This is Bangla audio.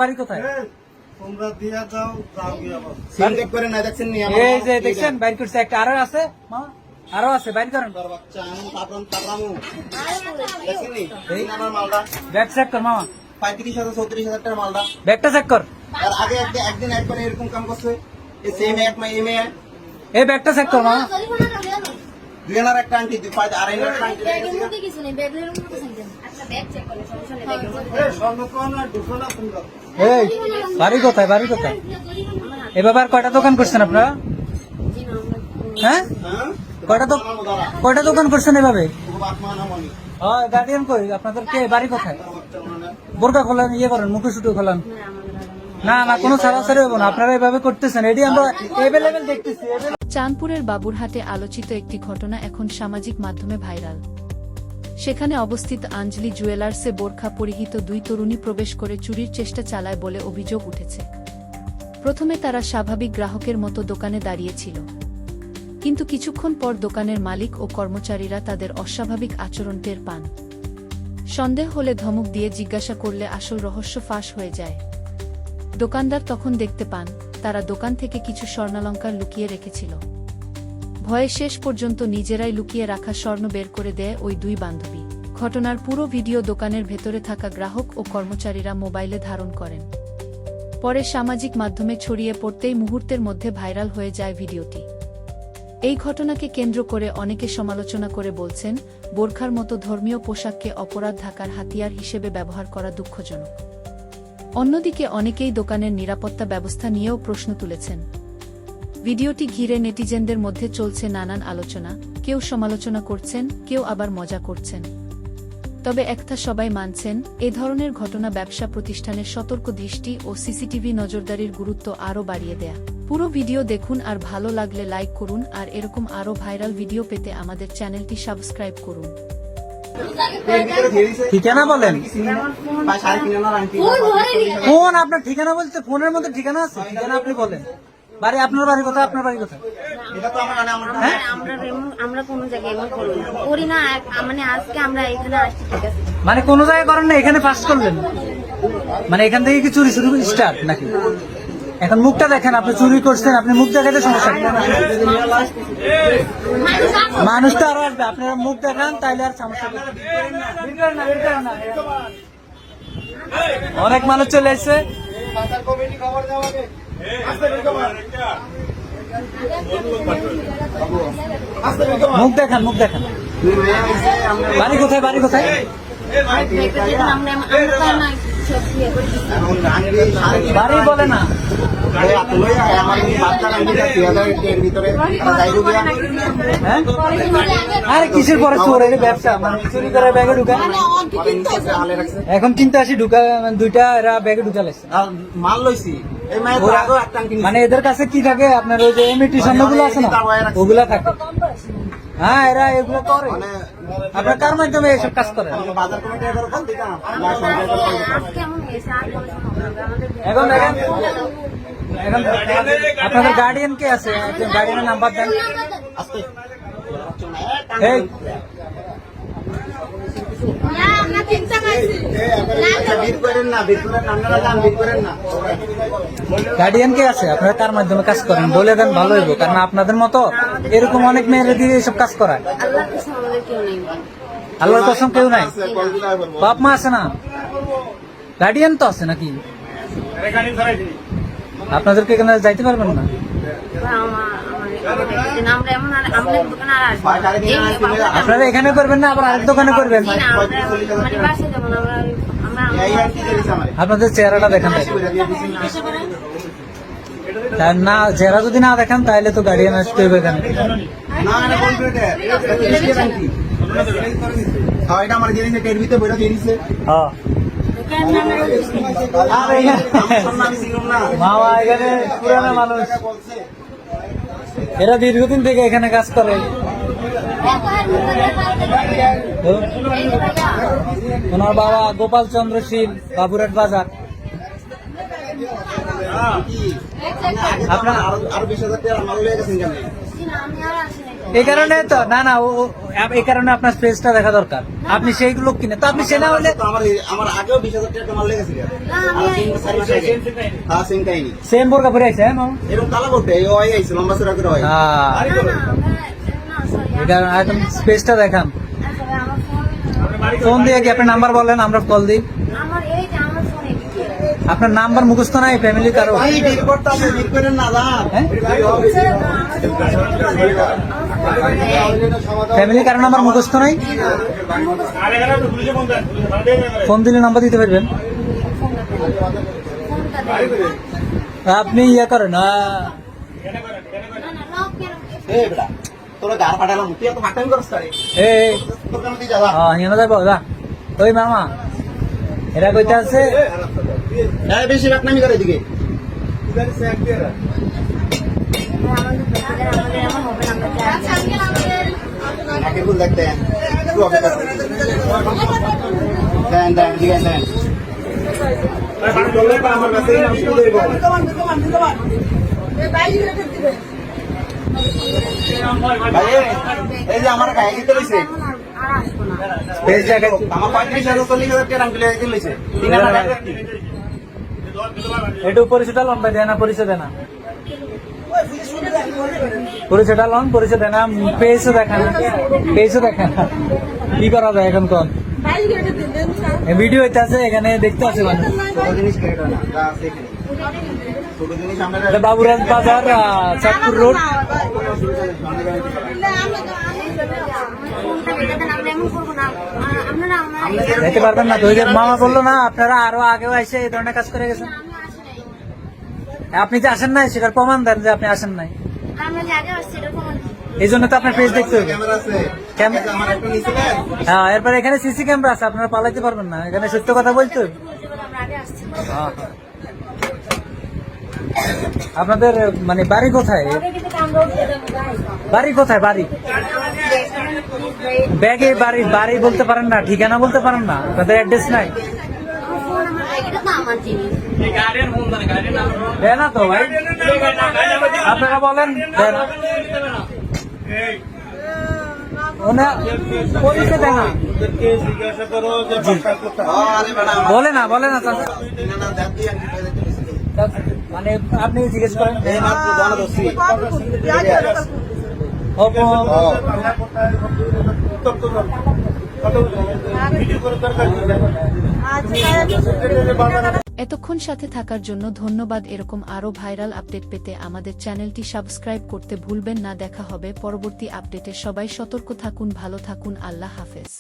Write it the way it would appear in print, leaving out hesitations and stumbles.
বাড়ি কোথায়? তোমরা দিয়া দাও যাও গিয়ে আবার সিনটেক করে না দেখছেন নি আমার এই যে দেখছেন বাইর করছে একটা, আরো আছে মা, আরো আছে, বাইর করেন। বাচ্চা এমন তাপরাম তাপরামু দেখছেন নি এই আমার মালদা ব্যাগ চেক কর মামা, 35,000 34,000 টাকার মালদা। ব্যাগটা চেক কর। আর আগে একদিন একবার এরকম কাম করছে এই সেম এক মাই এমএ এই ব্যাগটা চেক কর মামা। দুই আনার একটা আংটি দুই পাঁচ আড়াই আনার একটা আংটি এই স্বর্ণকোণ আর ঢুকো না তোমরা এই বাড়ি কোথায়, বাড়ি কোথায়? এভাবে আর কয়টা দোকান করছেন আপনারা? হ্যাঁ, হ্যাঁ কয়টা দোকান করছেন এভাবে? বাপ মা না মনি গার্ডিয়ান কই আপনাদের, কে বাড়ি কোথায়? বোরকা খোলেন, ইয়ে করেন, মুখে শুটু খোলেন। না না, কোনো ছাড়াছাড়ি হবো না, আপনারা এভাবে করতেছেন, এটি আমরা এভেলেবেল দেখতেছি। চাঁদপুরের বাবুরহাটে আলোচিত একটি ঘটনা এখন সামাজিক মাধ্যমে ভাইরাল। সেখানে অবস্থিত আঞ্জলি জুয়েলার্সে বোরখা পরিহিত দুই তরুণী প্রবেশ করে চুরির চেষ্টা চালায় বলে অভিযোগ উঠেছে। প্রথমে তারা স্বাভাবিক গ্রাহকের মতো দোকানে দাঁড়িয়েছিল, কিন্তু কিছুক্ষণ পর দোকানের মালিক ও কর্মচারীরা তাদের অস্বাভাবিক আচরণ টের পান। সন্দেহ হলে ধমক দিয়ে জিজ্ঞাসা করলে আসল রহস্য ফাঁস হয়ে যায়। দোকানদার তখন দেখতে পান তারা দোকান থেকে কিছু স্বর্ণালংকার লুকিয়ে রেখেছিল। ভয়ে শেষ পর্যন্ত নিজেরাই লুকিয়ে রাখা স্বর্ণ বের করে দেয় ওই দুই বান্ধবী। ঘটনার পুরো ভিডিও দোকানের ভেতরে থাকা গ্রাহক ও কর্মচারীরা মোবাইলে ধারণ করেন। পরে সামাজিক মাধ্যমে ছড়িয়ে পড়তেই মুহূর্তের মধ্যে ভাইরাল হয়ে যায় ভিডিওটি। এই ঘটনাকে কেন্দ্র করে অনেকে সমালোচনা করে বলছেন, বোরখার মতো ধর্মীয় পোশাককে অপরাধ ঢাকার হাতিয়ার হিসেবে ব্যবহার করা দুঃখজনক। অন্যদিকে অনেকেই দোকানের নিরাপত্তা ব্যবস্থা নিয়েও প্রশ্ন তুলেছেন। ভিডিওটি ঘিরে নেটিজেনদের মধ্যে চলছে নানান আলোচনা, কেউ সমালোচনা করছেন, কেউ আবার মজা করছেন। তবে একটা সবাই মানছেন, এ ধরনের ঘটনা ব্যবসা প্রতিষ্ঠানের সতর্ক দৃষ্টি ও সিসিটিভি নজরদারির গুরুত্ব আরও বাড়িয়ে দেয়া। পুরো ভিডিও দেখুন, আর ভালো লাগলে লাইক করুন, আর এরকম আরও ভাইরাল ভিডিও পেতে আমাদের চ্যানেলটি সাবস্ক্রাইব করুন। ঠিকানা বলেন। 3.5 আনার আংটি ফোন, আপনার ঠিকানা বলতে ফোনের মধ্যে ঠিকানা আছে, ঠিকানা আপনি বলেন। বাড়ি, আপনার বাড়ি কোথায়? আপনার বাড়ি কোথায়? এটা তো আমার আমার আমরা কোনো জায়গায় এমন করি না, মানে আজকে আমরা এখানে আসছি, ঠিক আছে। মানে কোন জায়গায় করেন না, এখানে ফার্স্ট করলেন? মানে এখান থেকে কি চুরি শুরু স্টার্ট নাকি? এখন মুখটা দেখেন, আপনি চুরি করছেন, আপনি মুখ দেখাতে সমস্যা নেই। মানুষ তো আরো আসবে, আপনারা মুখ দেখান তাইলে আর সমস্যা নেই। অনেক মানুষ চলে এসছে। মুখ দেখান, মুখ দেখান। বাড়ি কোথায়, বাড়ি কোথায়? বাড়ি বলে না। আরে কিসের পরে চোর, এটা ব্যবসা, মানে চুরি করে ব্যাগে ঢুকা। এখন কিনতে আসি ঢুকা, দুইটা এরা ব্যাগে ঢুকা লাগছে। মাল লইছি মানে এদের কাছে কি থাকে, আপনার ওই যে এমইটি স্বর্ণগুলো আছে না, ওগুলা থাকে। হ্যাঁ, এরা এগুলো করে। আপনার কার মাধ্যমে এসব কাজ করে? বাজার কমিটি এবার বল দিতাম এখন দেখেন, এখন আপনাদের গার্ডিয়ান কে আছে? একজন গার্ডিয়ানের নাম্বার দেন। এই গার্ডিয়ান কে আছে? আপনারা কার মাধ্যমে কাজ করেন বলে দেন, ভালো হইব। কারণ আপনাদের মতো এরকম অনেক মেয়েরা দিয়ে এইসব কাজ করায়। আল্লাহর কসম কেউ নাই, বাপ মা আছে না, গার্ডিয়ান তো আছে নাকি? আপনাদেরকে এখানে যাইতে পারবেন না? আপনারা এখানে করবেন না, আবার আরেক দোকানে করবেন? আপনাদের চেহারাটা দেখান না, চেহারা যদি না দেখান তাহলে তো গার্ডিয়ান আসতে হবে এখানে। মামা এখানে পুরানো মানুষ, এরা দীর্ঘদিন থেকে এখানে কাজ করে। ওনার বাবা গোপাল চন্দ্র শীল, বাবুরহাট বাজার। আপনার আরো 20,000 টাকা মাল লয়ে গেছেন কেন? এই কারণে তো না না এই কারণে আপনার স্পেসটা দেখা দরকার। আপনি সেইগুলো কিনে তো আপনি সেনা হলে তো আমার আগেও 20,000 টাকা মাল লেগেছিল। না, আমি হ্যাঁ সেম কাহিনী। সেম বোরকা পরে আছে হ্যাঁ মামা? এরকম কালা করতে এই ওই আইছে লম্বা চড়া করে হয়। হ্যাঁ, না, sorry, এই কারণে এখন স্পেসটা দেখান। আচ্ছা ভাই, আমার ফোন দিয়ে কি আপনার নাম্বার বলেন, আমরা কল দিই। আমার এই যে আমার ফোনে দিকে আপনার নাম্বার মুখস্থ নাই ফ্যামিলি কারো? ভাই ডিল করতে আপনি ডিল করেন না না। হ্যাঁ? ফ্যামিলি কারো নাম্বার মুখস্থ নাই? ফোন দিলে নাম্বার দিতে পারবেন? আপনি ইয়ে করেন এই বেটা তোরা গার ফাটালাম তুই এত ফাটামি করছ তারে। তোর কাছে তুই যাবা। হিয়ানো যাবো যা। ওই মামা এরা কইতে আছে এই বেশি রাখনামি করে এদিকে। নাকে ফুল দেখতে একটু অপেক্ষা করুন। দেন দেন দিকে দেন। আমার কাছে নাম শুরু দেব। ভাই এই যে আমার গায়ে দিতে লইছে। বেশ জায়গায় আমার 35,000 40,000 টাকা রাখলে দিতে লইছে। 3,000 টাকা কি? একটু পরিচয়টা লন ভাই, দেয় না পরিচয় দেয় না, পরিচয়টা লন, পরিচয় দেয় না, পেজও দেখান, পেজও দেখান, কি করা যায় এখন কোন ভিডিও হইতে আছে এখানে দেখতে আছে মানুষ। ছোট জিনিস কেটে না যা আছে এখানে। ছোট জিনিস আমরা এটা বাবুরাজ বাজার, চাঁদপুর রোড। দেখতে পারবেন না তো, ওই যে মামা বললো না আপনারা আরো আগেও এসে এই ধরনের কাজ করে গেছেন। আপনি যে আসেন নাই সেটার প্রমাণ দেন যে আপনি আসেন নাই, এই জন্য তো আপনার পেজ দেখতে হবে। ক্যামেরা আছে। ক্যামেরা আমার একটা নিছিলেন। হ্যাঁ, এরপরে এখানে সিসি ক্যামেরা আছে, আপনারা পালাইতে পারবেন না, এখানে সত্য কথা বলতে হবে। হ্যাঁ। আপনাদের মানে বাড়ি কোথায়? বাড়ি কোথায়? বাড়ি ব্যাগে বাড়ি, বাড়ি বলতে পারেন না, ঠিকানা বলতে পারেন না, আপনাদের অ্যাড্রেস নাই? দেয় না তো ভাই, আপনারা বলেন দেয় না। পরিচয় দেয় না, আরে বেটা বলে না, বলে না চাচা। 3,000 দেন দিয়ে আমি দিতে লইছে। মানে আপনি জিজ্ঞেস করেন এই মাত্র বনদস্যি। এতক্ষণ সাথে থাকার জন্য ধন্যবাদ। এরকম আরও ভাইরাল আপডেট পেতে আমাদের চ্যানেলটি সাবস্ক্রাইব করতে ভুলবেন না। দেখা হবে পরবর্তী আপডেটে। সবাই সতর্ক থাকুন, ভালো থাকুন, আল্লাহ হাফেজ।